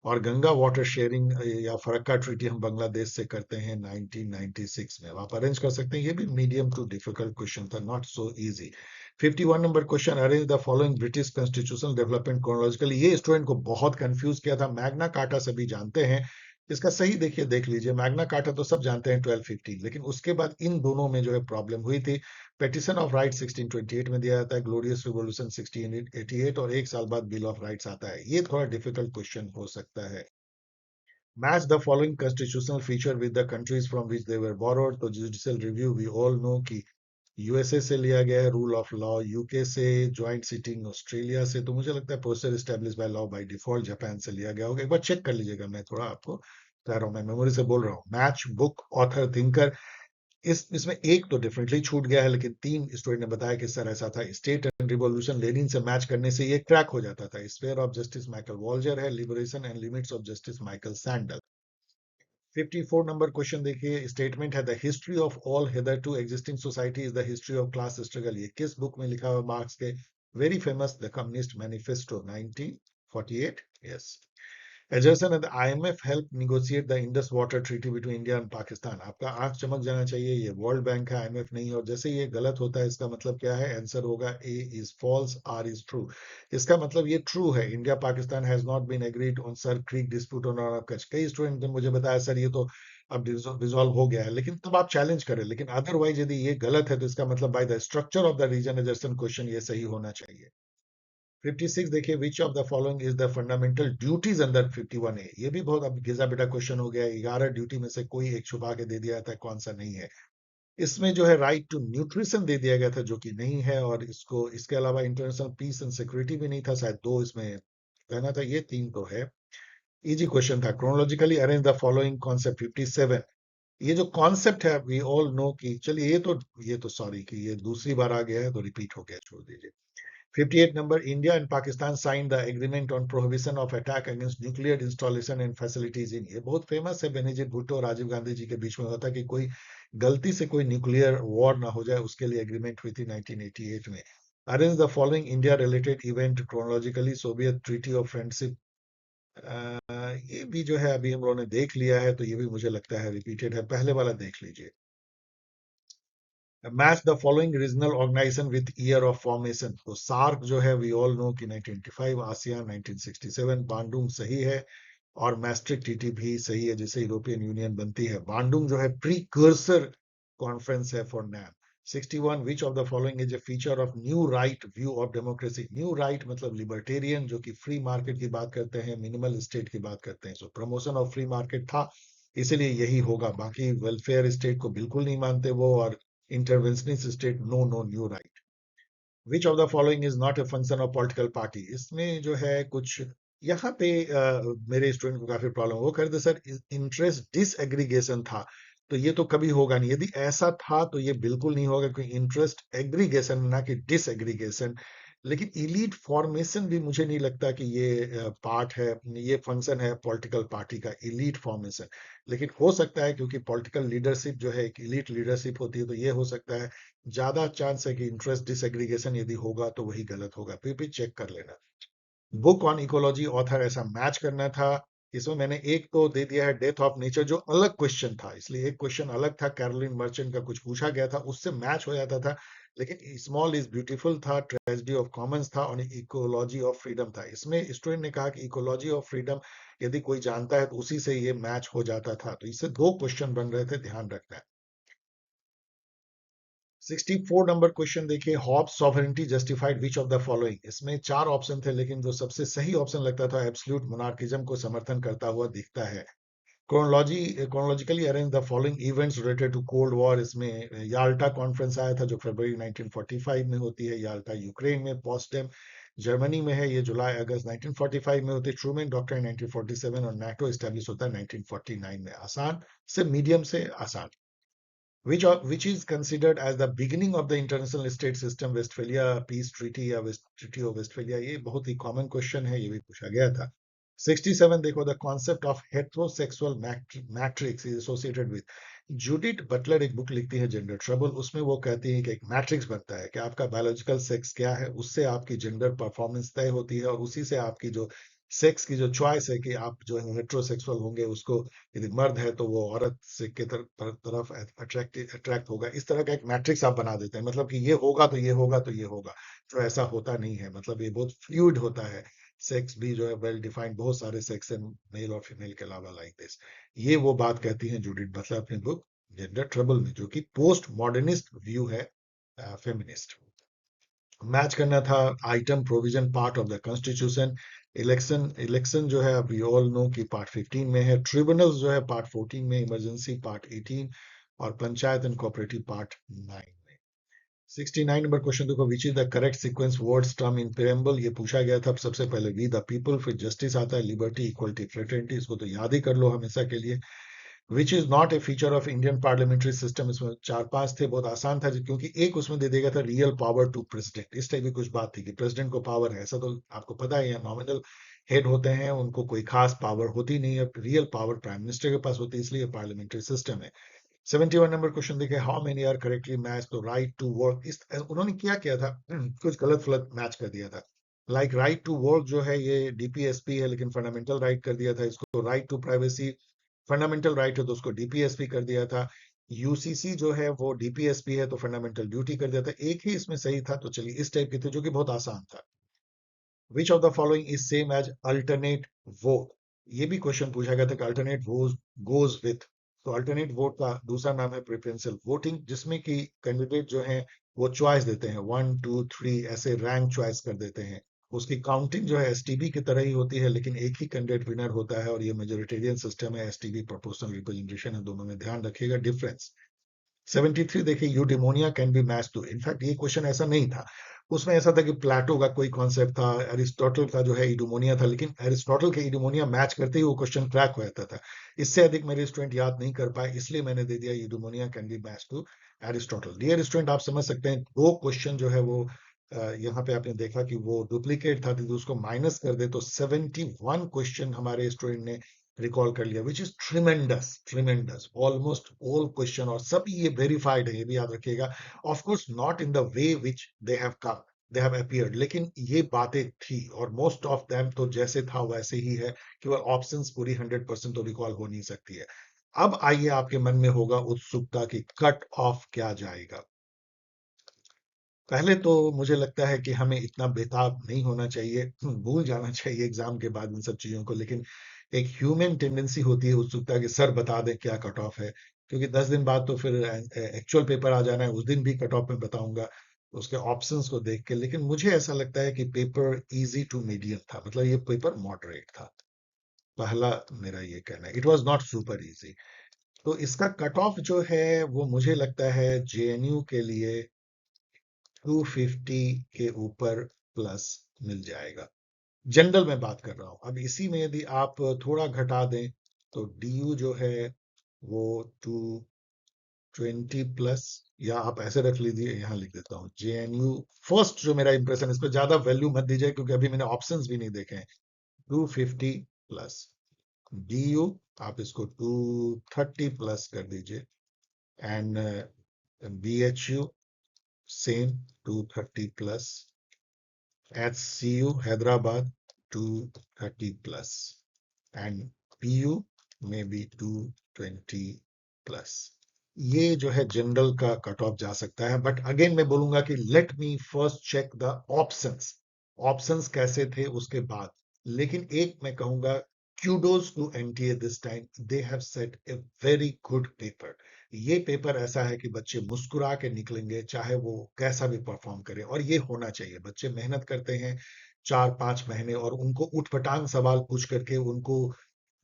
और गंगा वाटर शेयरिंग या फरक्का ट्रीटी हम बांग्लादेश से करते हैं 1996 में। आप अरेंज कर सकते हैं, ये भी मीडियम टू डिफिकल्ट क्वेश्चन था, not so easy. 51 number question, arrange the following British constitution development chronologically. ये स्टूडेंट को बहुत कंफ्यूज किया था। मैग्ना कार्टा सभी जानते हैं, इसका सही देखिए, देख लीजिए, मैग्ना कार्टा तो सब जानते हैं 1215, लेकिन उसके बाद इन दोनों में जो है प्रॉब्लम हुई थी। पेटिशन ऑफ राइट 1628 में दिया जाता है, ग्लोरियस रिवॉल्यूशन 1688, और एक साल बाद बिल ऑफ राइट्स आता है। ये थोड़ा डिफिकल्ट क्वेश्चन हो सकता है। Match the following constitutional feature with the countries from which they were borrowed. तो judicial review we all know कि यूएसए से लिया गया है, रूल ऑफ लॉ यूके से, ज्वाइंट सिटिंग ऑस्ट्रेलिया से। तो मुझे लगता है process establish by law by default Japan से लिया गया होगा। एक बार चेक कर लीजिएगा, मैं थोड़ा आपको कह रहा हूँ, मैं मेमोरी से बोल रहा हूँ। मैच बुक ऑथर थिंकर, इसमें एक तो डेफिनेटली छूट गया है, लेकिन तीन स्टूडेंट ने बताया कि सर ऐसा था, स्टेट एंड रिवॉल्यूशन लेनिन से मैच करने से ये क्रैक हो जाता था। Sphere of justice Michael Walzer है, liberation and limits of justice Michael sandal. 54 number question देखिए, स्टेटमेंट है the history of all hitherto existing society is the history of class struggle. ये किस बुक में लिखा हुआ? मार्क्स के very famous the communist manifesto 1948। Yes. एजर्सन and IMF help negotiate the Indus water treaty between India and Pakistan. आपका आंख चमक जाना चाहिए, ये वर्ल्ड बैंक है, आईएमएफ नहीं है। और जैसे ये गलत होता है, इसका मतलब क्या है? आंसर होगा A is false, R is true. इसका मतलब ये ट्रू है, India Pakistan has not been agreed on Sir Creek dispute on Kutch. कई स्टूडेंट ने मुझे बताया सर ये तो अब रिजॉल्व हो गया है, लेकिन तब आप चैलेंज करें। लेकिन अदरवाइज यदि ये गलत है, तो इसका मतलब by the structure of the reason assertion question ये सही होना चाहिए। 56 देखिए, which of the following is the fundamental duties under 51A। ये भी बहुत अब घिसा पिटा क्वेश्चन हो गया है। 11 ड्यूटी में से कोई एक छुपा के दे दिया था, कौन सा नहीं है? इसमें जो है राइट टू न्यूट्रिशन दे दिया गया था, जो कि नहीं है। और इसको, इसके अलावा इंटरनेशनल पीस एंड सिक्योरिटी भी नहीं था, शायद दो इसमें रहना था। ये तीन तो है। इजी क्वेश्चन था। Chronologically arrange the following concept 57। ये जो कॉन्सेप्ट है, वी ऑल नो कि, चलिए ये तो सॉरी कि ये दूसरी बार आ गया है, तो रिपीट हो गया, छोड़ दीजिए। 58 number, India and Pakistan signed the agreement on prohibition of attack against nuclear installation and facilities in। ये बहुत फेमस है, बेनजीर भुट्टो और राजीव गांधी जी के बीच में होता कि कोई गलती से कोई न्यूक्लियर वॉर ना हो जाए, उसके लिए एग्रीमेंट हुई थी 1988 में। Arrange the following India related event chronologically. Soviet treaty of friendship, ये भी जो है अभी हम लोगों ने देख लिया है, तो ये भी मुझे लगता है रिपीटेड है। पहले वाला देख लीजिए। Match the following regional organisation with year of formation. तो सार्क जो है वी ऑल नो कि 1925, आसियान 1967, बांडुंग सही है, और मैस्ट्रिक टीटी भी सही है, जिसे यूरोपियन यूनियन बनती है। बांडुंग जो है प्रीकर्सर कॉन्फ्रेंस है for NAM. 61 which of the following is a feature of new right view of democracy. New right मतलब लिबर्टेरियन, जो कि फ्री मार्केट की बात करते हैं, मिनिमल स्टेट की बात करते हैं। सो प्रमोशन ऑफ फ्री मार्केट था, इसीलिए यही होगा। बाकी वेलफेयर स्टेट को बिल्कुल नहीं मानते वो, और interventionist state, no no new right. Which of the following is not a function of political party. इसमें जो है कुछ यहाँ पे मेरे स्टूडेंट को काफी प्रॉब्लम, वो कहते सर इंटरेस्ट डिसएग्रीगेशन था, तो ये तो कभी होगा नहीं। यदि ऐसा था तो ये बिल्कुल नहीं होगा, क्योंकि इंटरेस्ट एग्रीगेशन ना कि डिसएग्रीगेशन। लेकिन इलीट फॉर्मेशन भी मुझे नहीं लगता कि ये पार्ट है, ये फंक्शन है पॉलिटिकल पार्टी का, इलीट फॉर्मेशन। लेकिन हो सकता है, क्योंकि पॉलिटिकल लीडरशिप जो है एक इलीट लीडरशिप होती है, तो ये हो सकता है। ज्यादा चांस है कि इंटरेस्ट डिसएग्रीगेशन यदि होगा तो वही गलत होगा, फिर भी चेक कर लेना। बुक ऑन इकोलॉजी ऑथर, ऐसा मैच करना था। इसमें मैंने एक तो दे दिया है डेथ ऑफ नेचर, जो अलग क्वेश्चन था, इसलिए एक क्वेश्चन अलग था, कैरोलिन मर्चेंट का कुछ पूछा गया था, उससे मैच हो जाता था। लेकिन स्मॉल इज ब्यूटीफुल था, ट्रेजेडी ऑफ कॉमन्स था, और इकोलॉजी ऑफ फ्रीडम था। इसमें स्टूडेंट ने कहा कि इकोलॉजी ऑफ फ्रीडम यदि कोई जानता है तो उसी से ये मैच हो जाता था। तो इससे दो क्वेश्चन बन रहे थे, ध्यान रखना है। 64 नंबर क्वेश्चन देखिए, Hobbes sovereignty justified which of the following. इसमें चार ऑप्शन थे, लेकिन जो सबसे सही ऑप्शन लगता था, एब्सोल्यूट मोनार्किज्म को समर्थन करता हुआ दिखता है। Chronologically arrange the following events related to cold war. इसमें याल्टा कॉन्फ्रेंस आया था, जो फरवरी 1945 में होती है। याल्टा यूक्रेन में, पोस्टडम जर्मनी में है, ये जुलाई अगस्त 1945 में होती है। ट्रूमैन डॉक्ट्रिन 1947, और नाटो स्टैब्लिश होता है 1949 में। आसान से मीडियम से आसान। Which is considered as the beginning of the international state system, Westphalia peace treaty या वेस्ट ट्रीटी ऑफ वेस्टफेलिया। ये बहुत ही कॉमन क्वेश्चन है, ये भी पूछा गया था। 67 देखो, the concept of heterosexual matrix is associated with. Judith Butler एक बुक लिखती है, जेंडर ट्रबल। उसमें वो कहती है कि एक मैट्रिक्स बनता है कि आपका बायोलॉजिकल सेक्स क्या है, उससे आपकी जेंडर परफॉर्मेंस तय होती है, और उसी से आपकी जो सेक्स की जो चॉइस है कि आप जो है हेट्रोसेक्सुअल होंगे, उसको यदि मर्द है तो वो औरत से के तरफ अट्रैक्ट होगा। इस तरह का एक मैट्रिक्स आप बना देते हैं, मतलब कि ये होगा तो ये होगा तो ये होगा, जो ऐसा होता नहीं है। मतलब ये बहुत फ्लूइड होता है। सेक्स भी जो है वेल डिफाइंड, बहुत सारे सेक्स है मेल और फीमेल के अलावा, लाइक दिस। ये वो बात कहती हैं जूडिथ बटलर अपनी बुक जेंडर ट्रबल में, जो कि पोस्ट मॉडर्निस्ट व्यू है फेमिनिस्ट। मैच करना था item provision part of the constitution. Election election जो है वी ऑल नो कि पार्ट 15 में है, ट्रिब्यूनल्स जो है पार्ट 14 में, इमरजेंसी पार्ट 18 और पंचायत एंड कोऑपरेटिव पार्ट 9 में। 69 नंबर क्वेश्चन देखो, which is the correct sequence words term in preamble. ये पूछा गया था सबसे पहले वी द पीपल, फिर जस्टिस आता है, लिबर्टी इक्वलिटी फ्रेटर्निटी, इसको तो याद ही कर लो हमेशा के लिए। Which is not A feature of Indian parliamentary system, इसमें चार पांच थे, बहुत आसान था क्योंकि एक उसमें दे देगा था रियल पावर टू प्रेसिडेंट, इस टाइप की कुछ बात थी कि प्रेसिडेंट को पावर है, ऐसा तो आपको पता ही है, नॉमिनल हेड होते हैं, उनको कोई खास पावर होती नहीं है, रियल पावर प्राइम मिनिस्टर के पास होती है, इसलिए पार्लियामेंट्री सिस्टम है। 71 नंबर क्वेश्चन देखे, how many are correctly match, तो राइट टू वर्क, इस उन्होंने क्या किया था, कुछ गलत फलत मैच कर दिया था। लाइक राइट टू वर्क जो है ये डीपीएसपी है, लेकिन फंडामेंटल राइट कर दिया था इसको। Right to privacy fundamental right है तो उसको डीपीएसपी कर दिया था। यूसीसी जो है वो डीपीएसपी है तो फंडामेंटल ड्यूटी कर दिया था। एक ही इसमें सही था, तो चलिए इस टाइप के थे जो कि बहुत आसान था। Which of the following is same as alternate vote, ये भी क्वेश्चन पूछा गया था कि अल्टरनेट वोट गोज विथ, तो अल्टरनेट वोट का दूसरा नाम है प्रेफरेंशियल वोटिंग, जिसमें कि कैंडिडेट जो है वो चॉइस देते हैं, 1 2 3 ऐसे रैंक चॉइस कर देते हैं। उसकी काउंटिंग जो है एसटीबी की तरह ही होती है, लेकिन एक ही कैंडिडेट विनर होता है, और ये मेजोरिटेरियन सिस्टम है, एसटीबी प्रोपोर्शनल रिप्रेजेंटेशन है, दोनों में ध्यान रखिएगा डिफरेंस। 73 देखिए, eudaimonia can be match to, in fact ये क्वेश्चन ऐसा नहीं था, उसमें ऐसा था कि प्लेटो का कोई कॉन्सेप्ट था, एरिस्टोटल का जो है यूडेमोनिया था, लेकिन एरिस्टोटल के यूडेमोनिया मैच करते ही वो क्वेश्चन क्रैक हो जाता था। इससे अधिक मेरे स्टूडेंट याद नहीं कर पाए, इसलिए मैंने दे दिया eudaimonia can be match to Aristotle. Dear student, आप समझ सकते हैं दो क्वेश्चन जो है वो यहाँ पे आपने देखा कि वो डुप्लीकेट था, तो उसको माइनस कर दे तो 71 क्वेश्चन हमारे स्टूडेंट ने रिकॉल कर लिया, which is tremendous, tremendous, almost all question, और सब ये वेरीफाइड है, ये भी याद रखिएगा। Of course not in the way which they have come, they have appeared, लेकिन ये बातें थी, और मोस्ट ऑफ देम तो जैसे था वैसे ही है, केवल ऑप्शंस पूरी 100% तो रिकॉल हो नहीं सकती है। अब आइए, आपके मन में होगा उत्सुकता की कट ऑफ क्या जाएगा। पहले तो मुझे लगता है कि हमें इतना बेताब नहीं होना चाहिए, भूल जाना चाहिए एग्जाम के बाद इन सब चीजों को, लेकिन एक ह्यूमन टेंडेंसी होती है उत्सुकता की, सर बता दें क्या कट ऑफ है, क्योंकि 10 दिन बाद तो फिर एक्चुअल पेपर आ जाना है, उस दिन भी कट ऑफ में बताऊंगा उसके ऑप्शंस को देख के। लेकिन मुझे ऐसा लगता है कि पेपर इजी टू मीडियम था, मतलब ये पेपर मॉडरेट था, पहला मेरा ये कहना है, it was not super easy. तो इसका कट ऑफ जो है वो मुझे लगता है जेएनयू के लिए 250 के ऊपर प्लस मिल जाएगा, जनरल में बात कर रहा हूं। अब इसी में यदि आप थोड़ा घटा दें तो डीयू जो है वो 220 प्लस, या आप ऐसे रख लीजिए, यहां लिख देता हूं जेएनयू फर्स्ट, जो मेरा इंप्रेशन, इस पर ज्यादा वैल्यू मत दीजिए क्योंकि अभी मैंने ऑप्शंस भी नहीं देखे हैं। 250 प्लस डीयू, आप इसको 230 प्लस कर दीजिए, and BHU same 230 plus, HCU Hyderabad 230 plus, and PU maybe 220 plus। ये जो है जनरल का कट ऑफ जा सकता है, बट अगेन मैं बोलूंगा कि let me first check the options, options कैसे थे उसके बाद। लेकिन एक मैं कहूंगा, kudos to NTA this time, they have set a very good paper। ये पेपर ऐसा है कि बच्चे मुस्कुरा के निकलेंगे चाहे वो कैसा भी परफॉर्म करे, और ये होना चाहिए, बच्चे मेहनत करते हैं 4-5 महीने, और उनको उठपटांग सवाल पूछ करके, उनको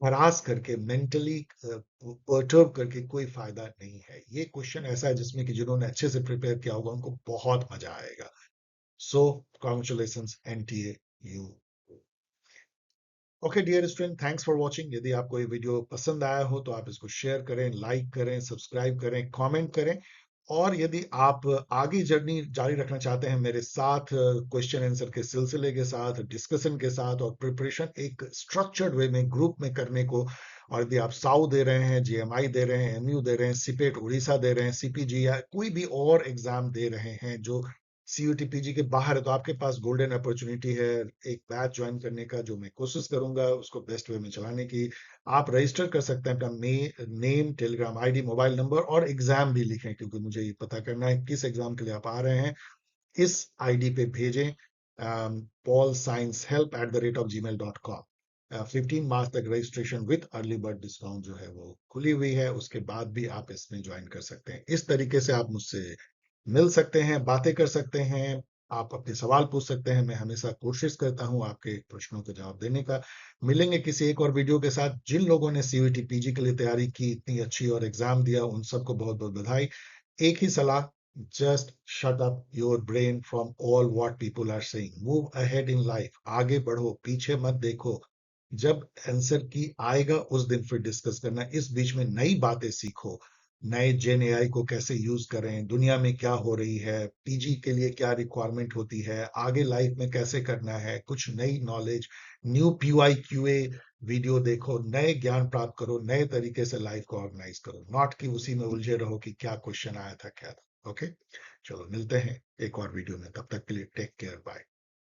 हरास करके, मेंटली पर्टर्ब करके कोई फायदा नहीं है। ये क्वेश्चन ऐसा है जिसमें कि जिन्होंने अच्छे से प्रिपेयर किया होगा उनको बहुत मजा आएगा। So congratulations NTA you. Okay dear student, thanks for watching. यदि आपको ये वीडियो पसंद आया हो तो आप इसको शेयर करें, लाइक करें, सब्सक्राइब करें, कमेंट करें, और यदि आप आगे जर्नी जारी रखना चाहते हैं मेरे साथ, क्वेश्चन आंसर के सिलसिले के साथ, डिस्कशन के साथ, और प्रिपरेशन एक स्ट्रक्चर्ड वे में ग्रुप में करने को, और यदि आप साउ दे रहे हैं, जीएमआई दे रहे हैं, एमयू दे रहे हैं, सीपेट उड़ीसा दे रहे हैं, सीपीजी या कोई भी और एग्जाम दे रहे हैं जो सीयूटी पीजी के बाहर है, तो आपके पास गोल्डन अपॉर्चुनिटी है एक बैच ज्वाइन करने का, जो मैं कोशिश करूंगा उसको बेस्ट वे में चलाने की। आप रजिस्टर कर सकते हैं, अपना name, Telegram ID, mobile number, और एग्जाम भी लिखें, क्योंकि मुझे ये पता करना है किस एग्जाम के लिए आप आ रहे हैं। इस आईडी पे भेजें, paulsciencehelp@gmail.com। 15 मार्च तक registration with early bird discount जो है वो खुली हुई है, उसके बाद भी आप इसमें ज्वाइन कर सकते हैं। इस तरीके से आप मुझसे मिल सकते हैं, बातें कर सकते हैं, आप अपने सवाल पूछ सकते हैं। मैं हमेशा कोशिश करता हूं आपके प्रश्नों के जवाब देने का। मिलेंगे किसी एक और वीडियो के साथ। जिन लोगों ने सीयूईटी पीजी के लिए तैयारी की इतनी अच्छी और एग्जाम दिया, उन सबको बहुत बहुत बधाई। एक ही सलाह, just shut up your brain from all what people are saying, move ahead in life, आगे बढ़ो, पीछे मत देखो। जब आंसर की आएगा उस दिन फिर डिस्कस करना, इस बीच में नई बातें सीखो। नए जेन एआई को कैसे यूज करें, दुनिया में क्या हो रही है, पीजी के लिए क्या रिक्वायरमेंट होती है, आगे लाइफ में कैसे करना है, कुछ नई knowledge, new PY QA video देखो, नए ज्ञान प्राप्त करो, नए तरीके से लाइफ को ऑर्गेनाइज करो, नॉट कि उसी में उलझे रहो कि क्या क्वेश्चन आया था क्या था। ओके, चलो मिलते हैं एक और वीडियो में, तब तक के लिए टेक केयर, बाय।